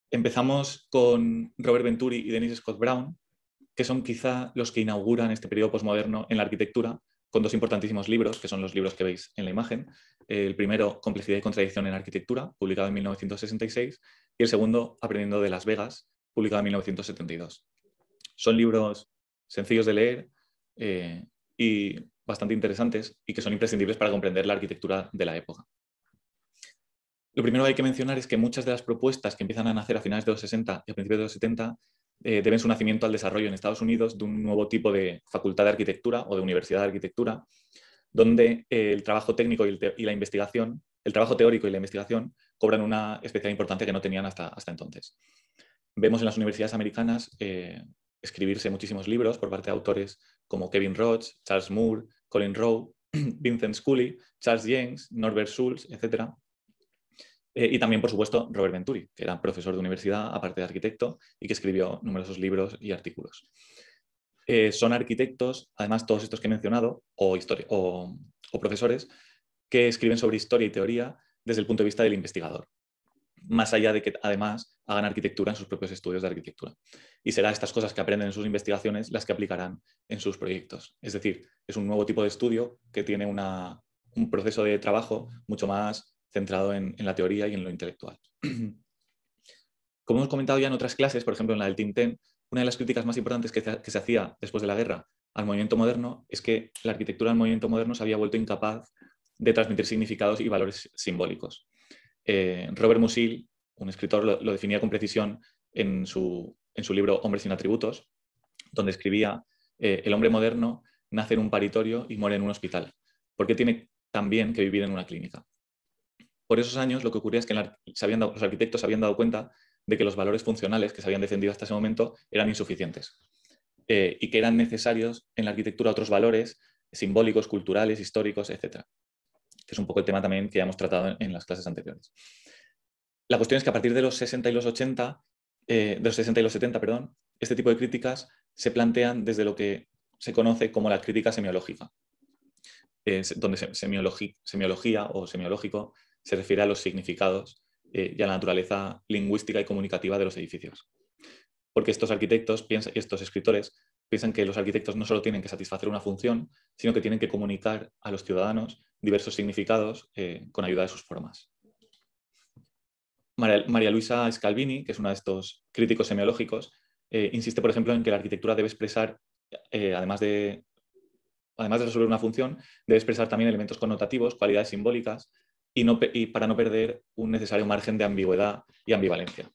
Empezamos con Robert Venturi y Dennis Scott Brown, que son quizá los que inauguran este periodo posmoderno en la arquitectura, con dos importantísimos libros, que son los libros que veis en la imagen. El primero, Complejidad y contradicción en arquitectura, publicado en 1966, y el segundo, Aprendiendo de Las Vegas, publicado en 1972. Son libros sencillos de leer y bastante interesantes y que son imprescindibles para comprender la arquitectura de la época. Lo primero que hay que mencionar es que muchas de las propuestas que empiezan a nacer a finales de los 60 y a principios de los 70 deben su nacimiento al desarrollo en Estados Unidos de un nuevo tipo de facultad de arquitectura o de universidad de arquitectura, donde el trabajo técnico y la investigación, el trabajo teórico y la investigación cobran una especial importancia que no tenían hasta entonces. Vemos en las universidades americanas escribirse muchísimos libros por parte de autores como Kevin Roth, Charles Moore, Colin Rowe, Vincent Scully, Charles James, Norbert Schulz, etc. Y también, por supuesto, Robert Venturi, que era profesor de universidad, aparte de arquitecto, y que escribió numerosos libros y artículos. Son arquitectos, además todos estos que he mencionado, o profesores, que escriben sobre historia y teoría desde el punto de vista del investigador, más allá de que además hagan arquitectura en sus propios estudios de arquitectura. Y será estas cosas que aprenden en sus investigaciones las que aplicarán en sus proyectos. Es decir, es un nuevo tipo de estudio que tiene un proceso de trabajo mucho más centrado en la teoría y en lo intelectual. Como hemos comentado ya en otras clases, por ejemplo en la del Team 10, una de las críticas más importantes que se hacía después de la guerra al movimiento moderno es que la arquitectura del movimiento moderno se había vuelto incapaz de transmitir significados y valores simbólicos. Robert Musil, un escritor, lo definía con precisión en su libro Hombres sin atributos, donde escribía el hombre moderno nace en un paritorio y muere en un hospital, porque tiene también que vivir en una clínica. Por esos años lo que ocurría es que los arquitectos se habían dado cuenta de que los valores funcionales que se habían defendido hasta ese momento eran insuficientes y que eran necesarios en la arquitectura otros valores simbólicos, culturales, históricos, etc. Que es un poco el tema también que ya hemos tratado en las clases anteriores. La cuestión es que a partir de los 60 y los 80, de los 60 y los 70, perdón, este tipo de críticas se plantean desde lo que se conoce como la crítica semiológica, donde semiología o semiológico se refiere a los significados y a la naturaleza lingüística y comunicativa de los edificios. Porque estos arquitectos y estos escritores piensan que los arquitectos no solo tienen que satisfacer una función, sino que tienen que comunicar a los ciudadanos diversos significados con ayuda de sus formas. María Luisa Scalvini, que es una de estos críticos semiológicos, insiste, por ejemplo, en que la arquitectura debe expresar, además de resolver una función, debe expresar también elementos connotativos, cualidades simbólicas, y para no perder un necesario margen de ambigüedad y ambivalencia.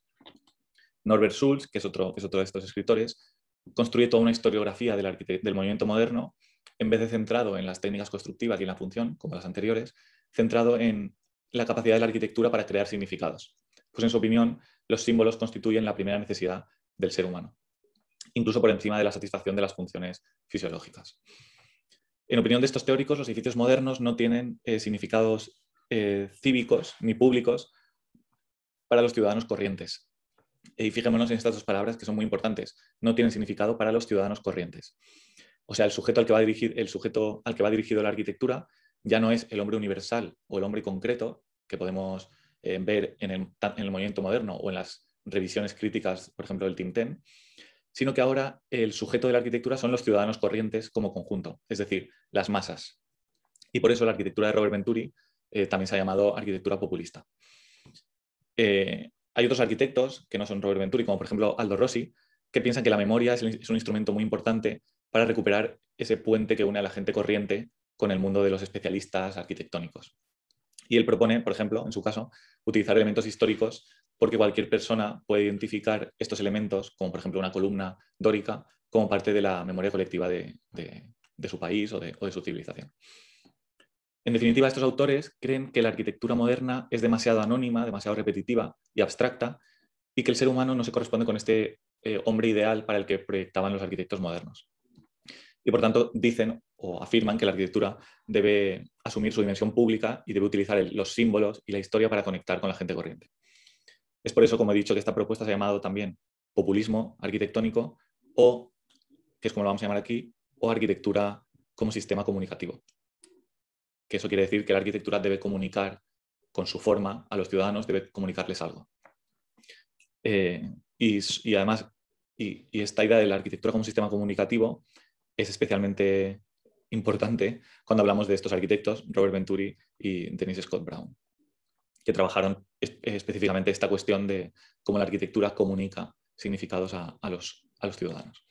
Norbert Schulz, que es otro de estos escritores, construye toda una historiografía del movimiento moderno, en vez de centrado en las técnicas constructivas y en la función, como las anteriores, centrado en la capacidad de la arquitectura para crear significados. Pues en su opinión, los símbolos constituyen la primera necesidad del ser humano, incluso por encima de la satisfacción de las funciones fisiológicas. En opinión de estos teóricos, los edificios modernos no tienen significados cívicos ni públicos para los ciudadanos corrientes. Y fijémonos en estas dos palabras que son muy importantes. No tienen significado para los ciudadanos corrientes. O sea, el sujeto al que va dirigido la arquitectura ya no es el hombre universal o el hombre concreto que podemos ver en el movimiento moderno o en las revisiones críticas, por ejemplo, del Team 10, sino que ahora el sujeto de la arquitectura son los ciudadanos corrientes como conjunto, es decir, las masas. Y por eso la arquitectura de Robert Venturi también se ha llamado arquitectura populista. Hay otros arquitectos que no son Robert Venturi, como por ejemplo Aldo Rossi, que piensan que la memoria es un instrumento muy importante para recuperar ese puente que une a la gente corriente con el mundo de los especialistas arquitectónicos. Y él propone, por ejemplo, en su caso, utilizar elementos históricos porque cualquier persona puede identificar estos elementos, como por ejemplo una columna dórica, como parte de la memoria colectiva de su país o de su civilización. En definitiva, estos autores creen que la arquitectura moderna es demasiado anónima, demasiado repetitiva y abstracta, y que el ser humano no se corresponde con este hombre ideal para el que proyectaban los arquitectos modernos. Y por tanto dicen o afirman que la arquitectura debe asumir su dimensión pública y debe utilizar los símbolos y la historia para conectar con la gente corriente. Es por eso, como he dicho, que esta propuesta se ha llamado también populismo arquitectónico o, que es como lo vamos a llamar aquí, o arquitectura como sistema comunicativo. Que eso quiere decir que la arquitectura debe comunicar con su forma a los ciudadanos, debe comunicarles algo. Y además, y esta idea de la arquitectura como sistema comunicativo es especialmente importante cuando hablamos de estos arquitectos, Robert Venturi y Dennis Scott Brown, que trabajaron específicamente esta cuestión de cómo la arquitectura comunica significados a los ciudadanos.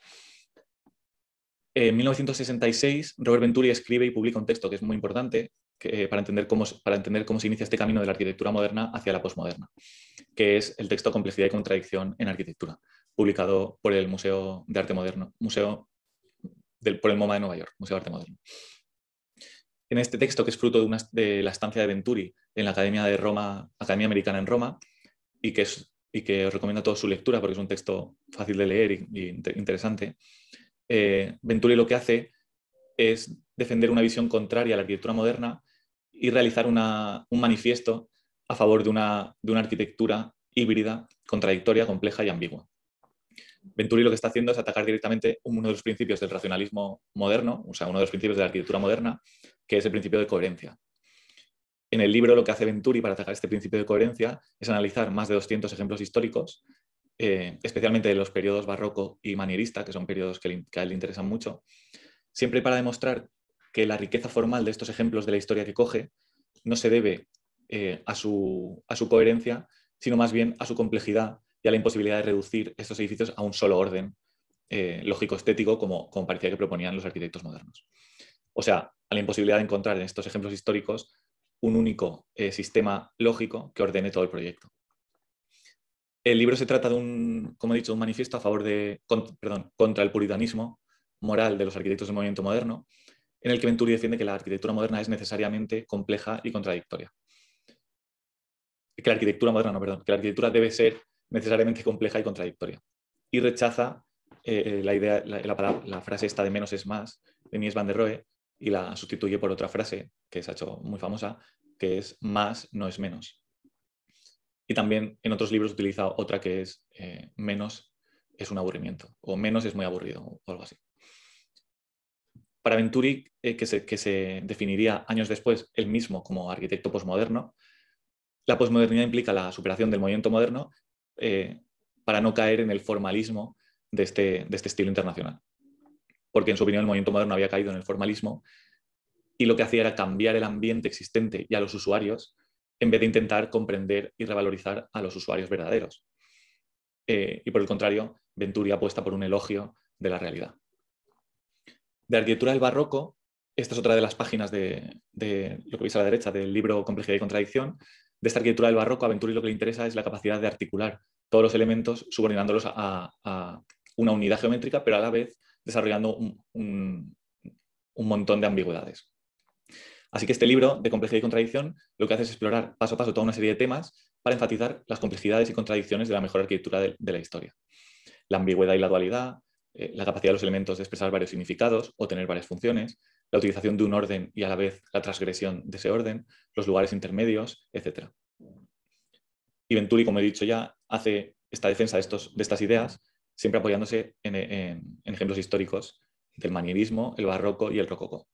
En 1966, Robert Venturi escribe y publica un texto que es muy importante para entender cómo se inicia este camino de la arquitectura moderna hacia la posmoderna, que es el texto Complejidad y contradicción en arquitectura, publicado por el Museo de Arte Moderno, por el MoMA de Nueva York, Museo de Arte Moderno. En este texto, que es fruto de la estancia de Venturi en la Academia Americana en Roma, y que os recomiendo a todos su lectura porque es un texto fácil de leer y interesante, Venturi lo que hace es defender una visión contraria a la arquitectura moderna y realizar un manifiesto a favor de una arquitectura híbrida, contradictoria, compleja y ambigua. Venturi lo que está haciendo es atacar directamente uno de los principios del racionalismo moderno, o sea, uno de los principios de la arquitectura moderna, que es el principio de coherencia. En el libro lo que hace Venturi para atacar este principio de coherencia es analizar más de 200 ejemplos históricos, especialmente de los periodos barroco y manierista, que son periodos que a él le interesan mucho, siempre para demostrar que la riqueza formal de estos ejemplos de la historia que coge no se debe a su coherencia, sino más bien a su complejidad y a la imposibilidad de reducir estos edificios a un solo orden lógico-estético como parecía que proponían los arquitectos modernos. O sea, a la imposibilidad de encontrar en estos ejemplos históricos un único sistema lógico que ordene todo el proyecto. El libro se trata de como he dicho, un manifiesto contra el puritanismo moral de los arquitectos del movimiento moderno, en el que Venturi defiende que la arquitectura moderna es necesariamente compleja y contradictoria. Que la arquitectura debe ser necesariamente compleja y contradictoria. Y rechaza la frase esta de menos es más, de Mies van der Rohe, y la sustituye por otra frase que se ha hecho muy famosa, que es más no es menos. Y también en otros libros utiliza otra que es menos es un aburrimiento, o menos es muy aburrido, o algo así. Para Venturi, que se definiría años después él mismo como arquitecto posmoderno, la posmodernidad implica la superación del movimiento moderno para no caer en el formalismo de este estilo internacional. Porque en su opinión el movimiento moderno había caído en el formalismo y lo que hacía era cambiar el ambiente existente y a los usuarios en vez de intentar comprender y revalorizar a los usuarios verdaderos. Y por el contrario, Venturi apuesta por un elogio de la realidad. De arquitectura del barroco, esta es otra de las páginas de lo que veis a la derecha del libro Complejidad y contradicción. De esta arquitectura del barroco, a Venturi lo que le interesa es la capacidad de articular todos los elementos subordinándolos a una unidad geométrica, pero a la vez desarrollando un montón de ambigüedades. Así que este libro de Complejidad y contradicción lo que hace es explorar paso a paso toda una serie de temas para enfatizar las complejidades y contradicciones de la mejor arquitectura de la historia. La ambigüedad y la dualidad, la capacidad de los elementos de expresar varios significados o tener varias funciones, la utilización de un orden y a la vez la transgresión de ese orden, los lugares intermedios, etc. Y Venturi, como he dicho ya, hace esta defensa de estas ideas, siempre apoyándose en ejemplos históricos del manierismo, el barroco y el rococó.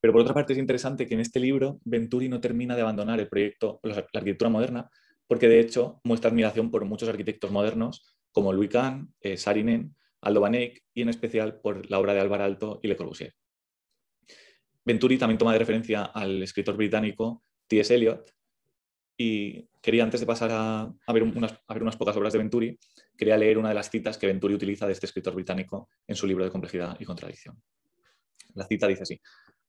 Pero por otra parte es interesante que en este libro Venturi no termina de abandonar el proyecto, la arquitectura moderna, porque de hecho muestra admiración por muchos arquitectos modernos como Louis Kahn, Saarinen, Aldo van Eyck y en especial por la obra de Alvar Aalto y Le Corbusier. Venturi también toma de referencia al escritor británico T.S. Eliot y quería, antes de pasar a ver unas pocas obras de Venturi, quería leer una de las citas que Venturi utiliza de este escritor británico en su libro de Complejidad y Contradicción. La cita dice así: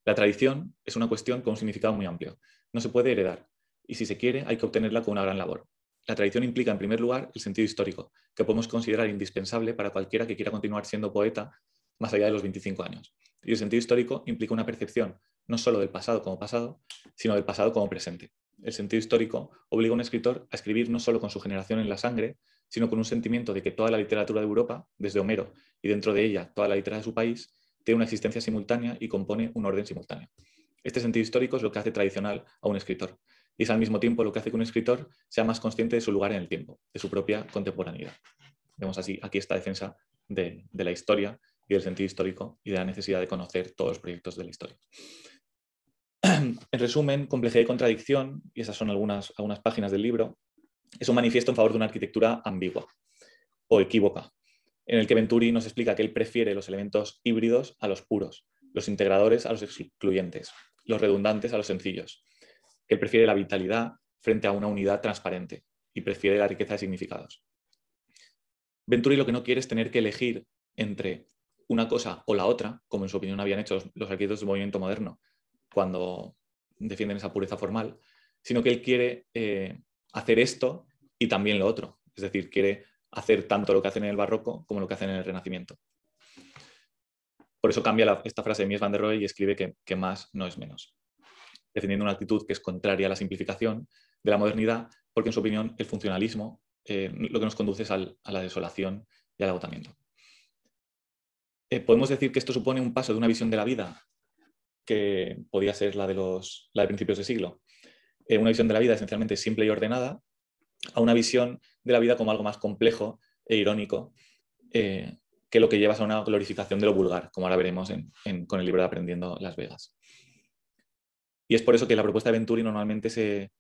la tradición es una cuestión con un significado muy amplio. No se puede heredar y si se quiere hay que obtenerla con una gran labor. La tradición implica en primer lugar el sentido histórico, que podemos considerar indispensable para cualquiera que quiera continuar siendo poeta más allá de los 25 años. Y el sentido histórico implica una percepción no solo del pasado como pasado, sino del pasado como presente. El sentido histórico obliga a un escritor a escribir no solo con su generación en la sangre, sino con un sentimiento de que toda la literatura de Europa, desde Homero y dentro de ella toda la literatura de su país, tiene una existencia simultánea y compone un orden simultáneo. Este sentido histórico es lo que hace tradicional a un escritor y es al mismo tiempo lo que hace que un escritor sea más consciente de su lugar en el tiempo, de su propia contemporaneidad. Vemos así aquí esta defensa de la historia y del sentido histórico y de la necesidad de conocer todos los proyectos de la historia. En resumen, Complejidad y contradicción, y esas son algunas páginas del libro, es un manifiesto en favor de una arquitectura ambigua o equívoca, en el que Venturi nos explica que él prefiere los elementos híbridos a los puros, los integradores a los excluyentes, los redundantes a los sencillos, que él prefiere la vitalidad frente a una unidad transparente y prefiere la riqueza de significados. Venturi lo que no quiere es tener que elegir entre una cosa o la otra, como en su opinión habían hecho los arquitectos del movimiento moderno cuando defienden esa pureza formal, sino que él quiere hacer esto y también lo otro. Es decir, quiere hacer tanto lo que hacen en el barroco como lo que hacen en el Renacimiento. Por eso cambia esta frase de Mies van der Rohe y escribe que más no es menos, defendiendo una actitud que es contraria a la simplificación de la modernidad, porque en su opinión el funcionalismo lo que nos conduce es a la desolación y al agotamiento. Podemos decir que esto supone un paso de una visión de la vida que podía ser la de principios de siglo, una visión de la vida esencialmente simple y ordenada, a una visión de la vida como algo más complejo e irónico, que lo que lleva a una glorificación de lo vulgar, como ahora veremos con el libro de Aprendiendo Las Vegas. Y es por eso que la propuesta de Venturi normalmente se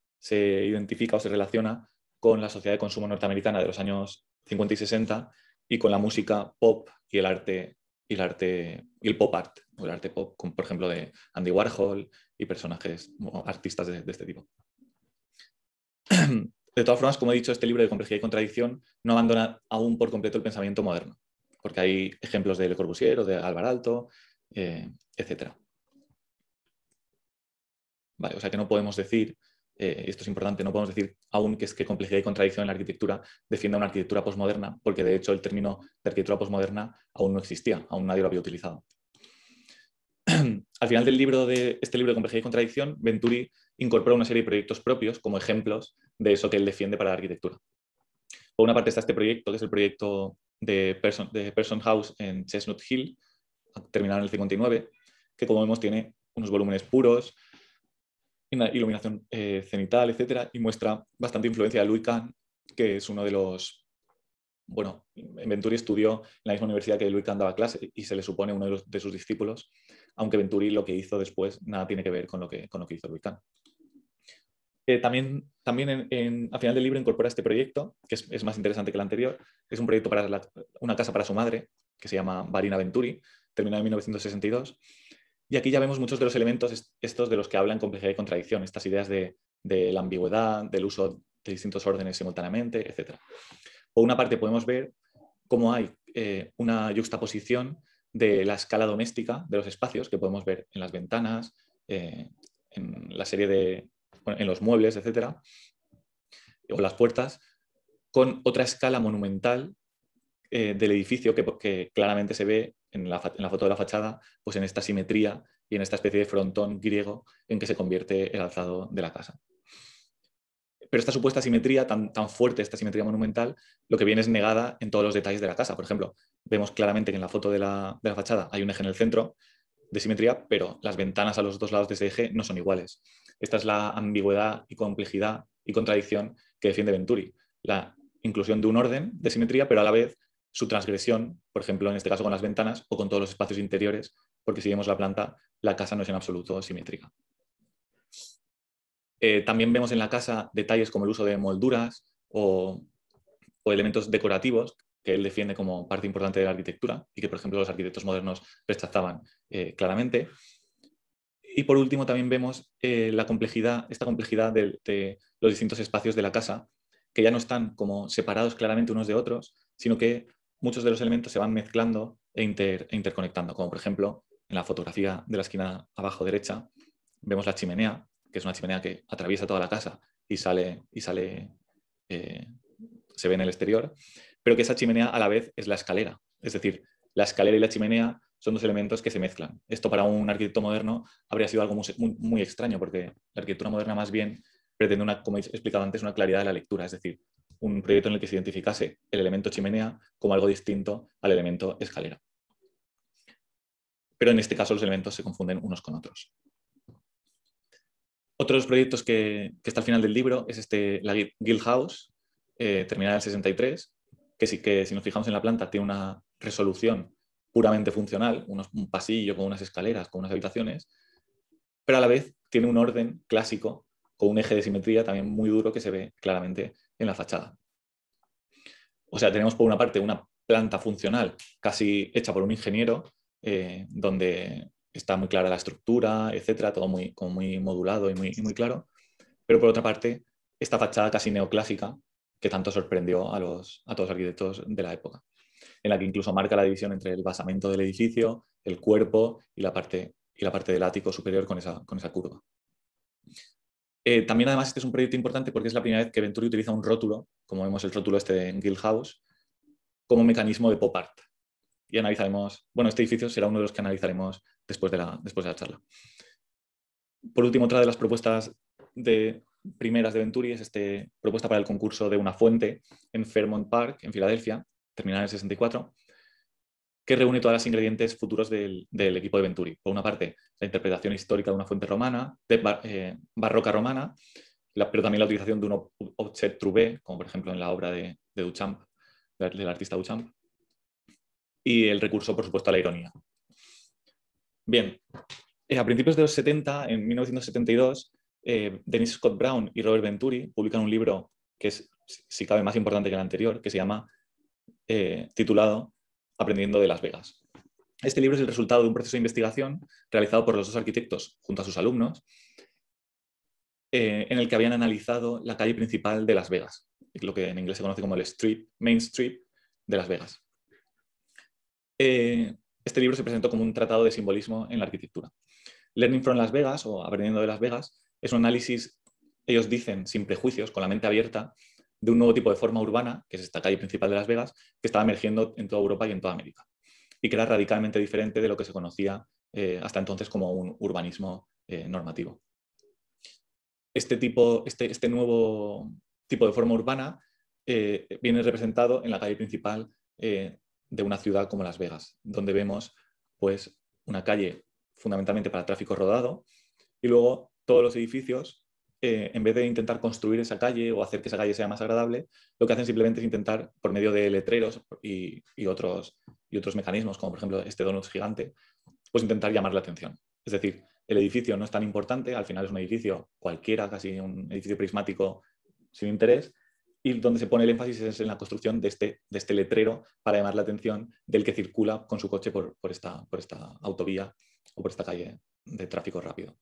identifica o se relaciona con la sociedad de consumo norteamericana de los años 50 y 60 y con la música pop y el arte y el pop art, o el arte pop, como por ejemplo de Andy Warhol y personajes o artistas de este tipo. De todas formas, como he dicho, este libro de complejidad y contradicción no abandona aún por completo el pensamiento moderno, porque hay ejemplos de Le Corbusier o de Álvar Aalto, etc. Vale, o sea que no podemos decir, esto es importante, no podemos decir aún que es que complejidad y contradicción en la arquitectura defienda una arquitectura posmoderna, porque de hecho el término de arquitectura posmoderna aún no existía, aún nadie lo había utilizado. Al final del libro de este libro de complejidad y contradicción, Venturi incorpora una serie de proyectos propios como ejemplos de eso que él defiende para la arquitectura. Por una parte está este proyecto, que es el proyecto de Person House en Chestnut Hill, terminado en el 59, que como vemos tiene unos volúmenes puros, una iluminación cenital, etc. Y muestra bastante influencia de Louis Kahn, que es uno de los... Bueno, Venturi estudió en la misma universidad que Louis Kahn daba clase y se le supone uno de sus discípulos, aunque Venturi lo que hizo después nada tiene que ver con lo que hizo Louis Kahn. También al final del libro incorpora este proyecto, que es más interesante que el anterior. Es un proyecto para una casa para su madre, que se llama Varina Venturi, terminado en 1962. Y aquí ya vemos muchos de los elementos estos de los que hablan complejidad y contradicción, estas ideas de la ambigüedad, del uso de distintos órdenes simultáneamente, etc. Por una parte podemos ver cómo hay una yuxtaposición de la escala doméstica de los espacios, que podemos ver en las ventanas, en la serie en los muebles, etcétera, o las puertas, con otra escala monumental del edificio que claramente se ve en la foto de la fachada, pues en esta simetría y en esta especie de frontón griego en que se convierte el alzado de la casa. Pero esta supuesta simetría, tan fuerte, esta simetría monumental, lo que viene es negada en todos los detalles de la casa. Por ejemplo, vemos claramente que en la foto de la fachada hay un eje en el centro de simetría, pero las ventanas a los dos lados de ese eje no son iguales. Esta es la ambigüedad y complejidad y contradicción que defiende Venturi. La inclusión de un orden de simetría, pero a la vez su transgresión, por ejemplo, en este caso con las ventanas o con todos los espacios interiores, porque si vemos la planta, la casa no es en absoluto simétrica. También vemos en la casa detalles como el uso de molduras o elementos decorativos que él defiende como parte importante de la arquitectura y que, por ejemplo, los arquitectos modernos rechazaban claramente. Y por último también vemos esta complejidad de los distintos espacios de la casa, que ya no están como separados claramente unos de otros, sino que muchos de los elementos se van mezclando e interconectando, como por ejemplo en la fotografía de la esquina abajo derecha vemos la chimenea, que es una chimenea que atraviesa toda la casa y se ve en el exterior, pero que esa chimenea a la vez es la escalera. Es decir, la escalera y la chimenea son dos elementos que se mezclan. Esto para un arquitecto moderno habría sido algo muy extraño, porque la arquitectura moderna más bien pretende, como he explicado antes, una claridad de la lectura, es decir, un proyecto en el que se identificase el elemento chimenea como algo distinto al elemento escalera. Pero en este caso los elementos se confunden unos con otros. Otros proyectos que está al final del libro es la Guild House, terminada en el 63, que sí que si nos fijamos en la planta tiene una resolución puramente funcional, un pasillo con unas escaleras, con unas habitaciones, pero a la vez tiene un orden clásico con un eje de simetría también muy duro que se ve claramente en la fachada. O sea, tenemos por una parte una planta funcional casi hecha por un ingeniero, donde está muy clara la estructura, etcétera, todo como muy modulado y muy claro. Pero por otra parte, esta fachada casi neoclásica que tanto sorprendió a todos los arquitectos de la época, en la que incluso marca la división entre el basamento del edificio, el cuerpo y la parte del ático superior con esa curva. También además este es un proyecto importante porque es la primera vez que Venturi utiliza un rótulo, como vemos el rótulo este de Guild House, como mecanismo de pop art. Y analizaremos, bueno, este edificio será uno de los que analizaremos después de la charla. Por último, otra de las propuestas primeras de Venturi es propuesta para el concurso de una fuente en Fairmount Park, en Filadelfia, terminada en el 64, que reúne todos los ingredientes futuros del equipo de Venturi. Por una parte, la interpretación histórica de una fuente romana, barroca romana, pero también la utilización de un objet trouvé, como por ejemplo en la obra de Duchamp, del artista Duchamp, y el recurso, por supuesto, a la ironía. Bien, a principios de los 70, en 1972, Dennis Scott Brown y Robert Venturi publican un libro que es, si cabe, más importante que el anterior, que se llama, titulado Aprendiendo de Las Vegas. Este libro es el resultado de un proceso de investigación realizado por los dos arquitectos junto a sus alumnos, en el que habían analizado la calle principal de Las Vegas, lo que en inglés se conoce como el Main Street de Las Vegas. Este libro se presentó como un tratado de simbolismo en la arquitectura. Learning from Las Vegas, o Aprendiendo de Las Vegas, es un análisis, ellos dicen, sin prejuicios, con la mente abierta, de un nuevo tipo de forma urbana, que es esta calle principal de Las Vegas, que estaba emergiendo en toda Europa y en toda América, y que era radicalmente diferente de lo que se conocía hasta entonces como un urbanismo normativo. Este nuevo tipo de forma urbana viene representado en la calle principal de una ciudad como Las Vegas, donde vemos pues, una calle fundamentalmente para tráfico rodado y luego todos los edificios, en vez de intentar construir esa calle o hacer que esa calle sea más agradable, lo que hacen simplemente es intentar, por medio de letreros y otros mecanismos, como por ejemplo este donut gigante, pues intentar llamar la atención. Es decir, el edificio no es tan importante, al final es un edificio cualquiera, casi un edificio prismático sin interés, y donde se pone el énfasis es en la construcción de este letrero para llamar la atención del que circula con su coche por esta autovía o por esta calle de tráfico rápido.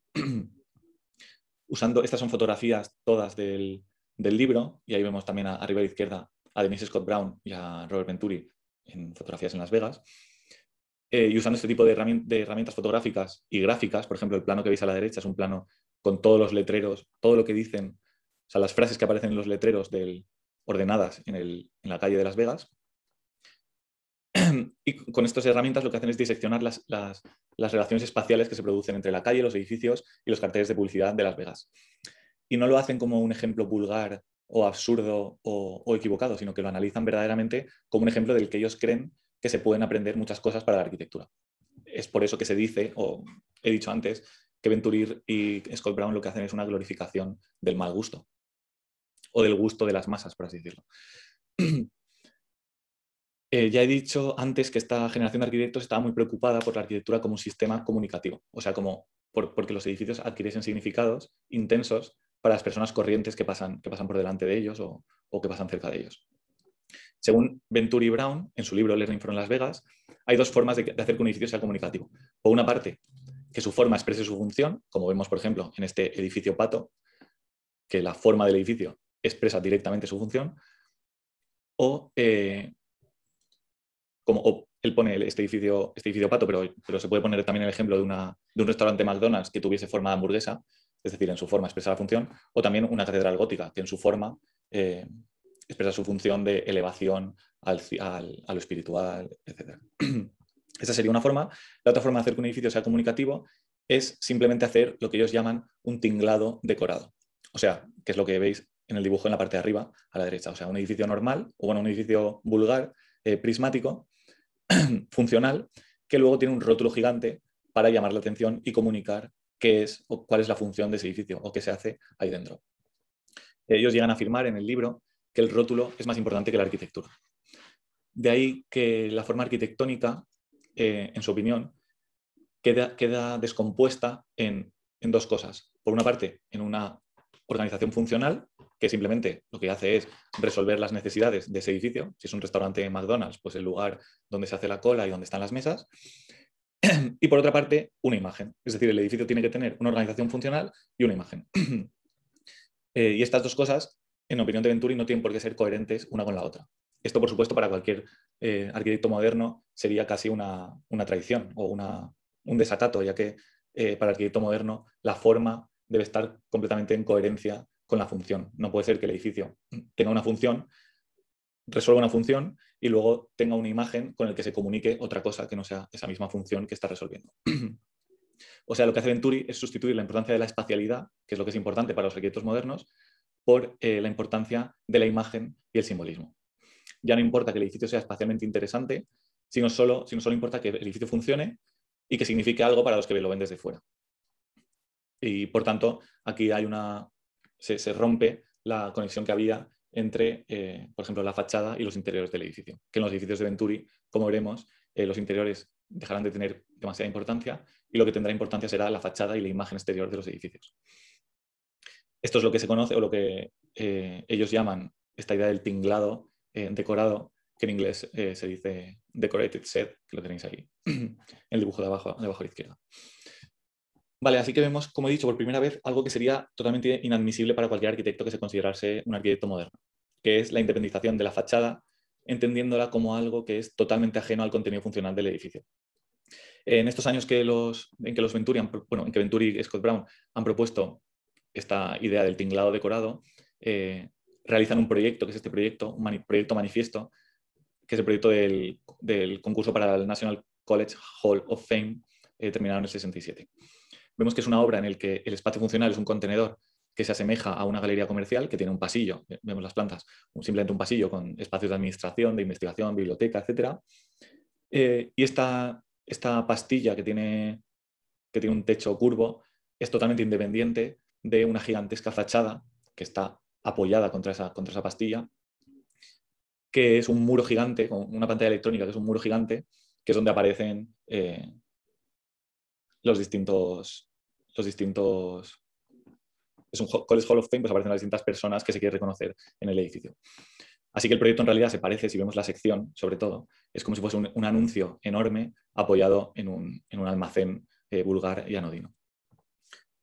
Estas son fotografías todas del libro, y ahí vemos también arriba a la izquierda a Dennis Scott Brown y a Robert Venturi en fotografías en Las Vegas. Y usando este tipo de herramientas fotográficas y gráficas, por ejemplo, el plano que veis a la derecha es un plano con todos los letreros, todo lo que dicen, o sea, las frases que aparecen en los letreros ordenadas en la calle de Las Vegas. Y con estas herramientas lo que hacen es diseccionar las relaciones espaciales que se producen entre la calle, los edificios y los carteles de publicidad de Las Vegas. Y no lo hacen como un ejemplo vulgar o absurdo o equivocado, sino que lo analizan verdaderamente como un ejemplo del que ellos creen que se pueden aprender muchas cosas para la arquitectura. Es por eso que se dice, o he dicho antes, que Venturi y Scott Brown lo que hacen es una glorificación del mal gusto, o del gusto de las masas, por así decirlo. Ya he dicho antes que esta generación de arquitectos estaba muy preocupada por la arquitectura como un sistema comunicativo, o sea, porque los edificios adquiriesen significados intensos para las personas corrientes que pasan por delante de ellos o que pasan cerca de ellos. Según Venturi y Brown, en su libro Learning from Las Vegas, hay dos formas de hacer que un edificio sea comunicativo. Por una parte, que su forma exprese su función, como vemos, por ejemplo, en este edificio Pato, que la forma del edificio expresa directamente su función, o como él pone este edificio Pato, pero se puede poner también el ejemplo de un restaurante McDonald's que tuviese forma de hamburguesa, es decir, en su forma expresa la función, o también una catedral gótica, que en su forma expresa su función de elevación a lo espiritual, etc. Esa sería una forma. La otra forma de hacer que un edificio sea comunicativo es simplemente hacer lo que ellos llaman un tinglado decorado. O sea, que es lo que veis en el dibujo en la parte de arriba a la derecha. O sea, un edificio normal, o bueno, un edificio vulgar, prismático, funcional, que luego tiene un rótulo gigante para llamar la atención y comunicar qué es o cuál es la función de ese edificio o qué se hace ahí dentro. Ellos llegan a afirmar en el libro que el rótulo es más importante que la arquitectura. De ahí que la forma arquitectónica, en su opinión, queda descompuesta en dos cosas. Por una parte, en una organización funcional, que simplemente lo que hace es resolver las necesidades de ese edificio. Si es un restaurante McDonald's, pues el lugar donde se hace la cola y donde están las mesas. Y por otra parte, una imagen. Es decir, el edificio tiene que tener una organización funcional y una imagen. Y estas dos cosas, en opinión de Venturi, no tienen por qué ser coherentes una con la otra. Esto, por supuesto, para cualquier arquitecto moderno sería casi una traición o un desacato, ya que para el arquitecto moderno la forma debe estar completamente en coherencia con la función. No puede ser que el edificio tenga una función, resuelva una función y luego tenga una imagen con la que se comunique otra cosa que no sea esa misma función que está resolviendo. O sea, lo que hace Venturi es sustituir la importancia de la espacialidad, que es lo que es importante para los arquitectos modernos, por la importancia de la imagen y el simbolismo. Ya no importa que el edificio sea espacialmente interesante, sino solo importa que el edificio funcione y que signifique algo para los que lo ven desde fuera. Y por tanto, aquí hay se rompe la conexión que había entre, por ejemplo, la fachada y los interiores del edificio. Que en los edificios de Venturi, como veremos, los interiores dejarán de tener demasiada importancia y lo que tendrá importancia será la fachada y la imagen exterior de los edificios. Esto es lo que se conoce o lo que ellos llaman esta idea del tinglado decorado, que en inglés se dice decorated set, que lo tenéis ahí, en el dibujo de abajo a la izquierda. Vale, así que vemos, como he dicho, por primera vez algo que sería totalmente inadmisible para cualquier arquitecto que se considerase un arquitecto moderno, que es la independización de la fachada, entendiéndola como algo que es totalmente ajeno al contenido funcional del edificio. En estos años en que Venturi y Scott Brown han propuesto esta idea del tinglado decorado, realizan un proyecto, que es este proyecto, un proyecto manifiesto, que es el proyecto del concurso para el National College Hall of Fame, terminado en el 67. Vemos que es una obra en la que el espacio funcional es un contenedor que se asemeja a una galería comercial que tiene un pasillo, vemos las plantas, simplemente un pasillo con espacios de administración, de investigación, biblioteca, etc. Y esta pastilla que tiene un techo curvo es totalmente independiente de una gigantesca fachada que está apoyada contra esa pastilla, que es un muro gigante, con una pantalla electrónica que es un muro gigante, que es donde aparecen los distintos... Es un College Hall of Fame, pues aparecen las distintas personas que se quieren reconocer en el edificio. Así que el proyecto en realidad se parece, si vemos la sección, sobre todo, es como si fuese un anuncio enorme apoyado en un almacén vulgar y anodino.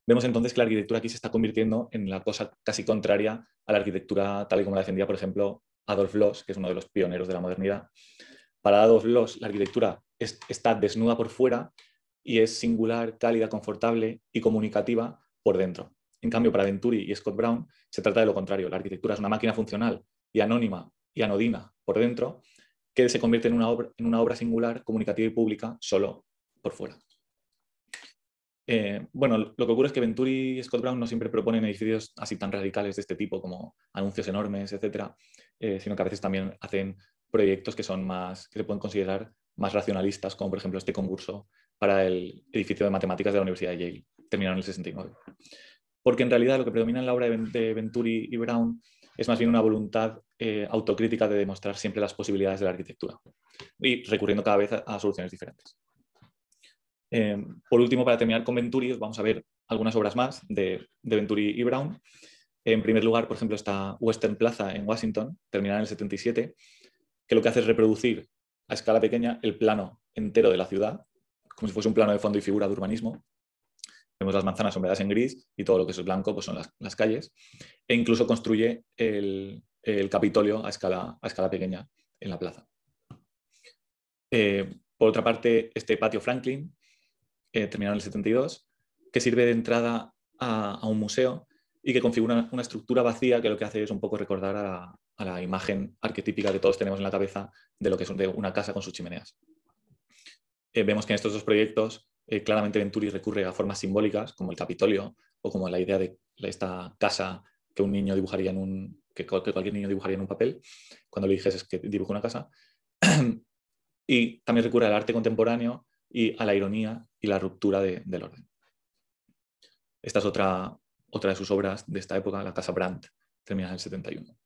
Vemos entonces que la arquitectura aquí se está convirtiendo en la cosa casi contraria a la arquitectura tal y como la defendía, por ejemplo, Adolf Loos, que es uno de los pioneros de la modernidad. Para Adolf Loos, la arquitectura está desnuda por fuera y es singular, cálida, confortable y comunicativa por dentro. En cambio, para Venturi y Scott Brown se trata de lo contrario. La arquitectura es una máquina funcional y anónima y anodina por dentro que se convierte en una obra singular, comunicativa y pública solo por fuera. Bueno, lo que ocurre es que Venturi y Scott Brown no siempre proponen edificios así tan radicales de este tipo, como anuncios enormes, etcétera, sino que a veces también hacen proyectos que se pueden considerar más racionalistas, como por ejemplo este concurso para el edificio de matemáticas de la Universidad de Yale, terminado en el 69. Porque en realidad lo que predomina en la obra de Venturi y Brown es más bien una voluntad autocrítica de demostrar siempre las posibilidades de la arquitectura y recurriendo cada vez a soluciones diferentes. Por último, para terminar con Venturi, vamos a ver algunas obras más de Venturi y Brown. En primer lugar, por ejemplo, está Western Plaza en Washington, terminada en el 77, que lo que hace es reproducir a escala pequeña el plano entero de la ciudad, como si fuese un plano de fondo y figura de urbanismo. Vemos las manzanas sombreadas en gris y todo lo que es blanco pues son las calles. E incluso construye el Capitolio a escala pequeña en la plaza. Por otra parte, este patio Franklin, terminado en el 72, que sirve de entrada a un museo y que configura una estructura vacía que lo que hace es un poco recordar a la imagen arquetípica que todos tenemos en la cabeza de lo que es una casa con sus chimeneas. Vemos que en estos dos proyectos claramente Venturi recurre a formas simbólicas como el Capitolio o como la idea de esta casa que un niño dibujaría que cualquier niño dibujaría en un papel cuando le dijes que dibuje una casa. Y también recurre al arte contemporáneo y a la ironía y la ruptura del orden. Esta es otra de sus obras de esta época, la Casa Brandt, terminada en el 71.